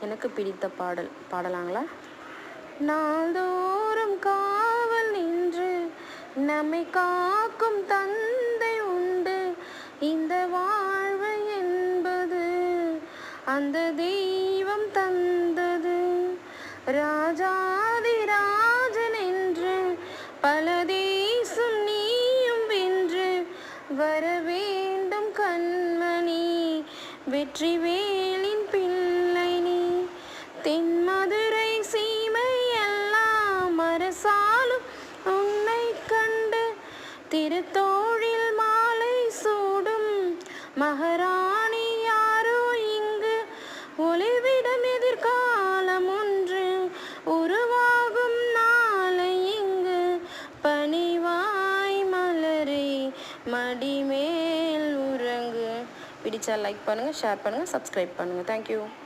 எனக்கு பிடித்த பாடலாங்களா? நாள்தோறும் காவல் நின்று நம்மை காக்கும் தந்தை உண்டு. இந்த வாழ்வு என்பது அந்த தெய்வம் தந்தது. ராஜாதி ராஜன் என்று பல தேசம் நீயும் வென்று வர வேண்டும் கண்மணி. வெற்றி வேலின் பிள்ளை நீ. தென்மதுரை சீமை எல்லாம் அரசாலும் உன்னை கண்டு திருத்தோழில் மாலை சூடும் மகாராணி யாரோ இங்கு. ஒளிவிடம் எதிர்காலம் ஒன்று உருவாகும் நாளை இங்கு. பனிவாய் மலரே மடிமேல் உறங்கு. பிடிச்சா லைக் பண்ணுங்கள், ஷேர் பண்ணுங்கள், சப்ஸ்கிரைப் பண்ணுங்கள். தேங்க்யூ.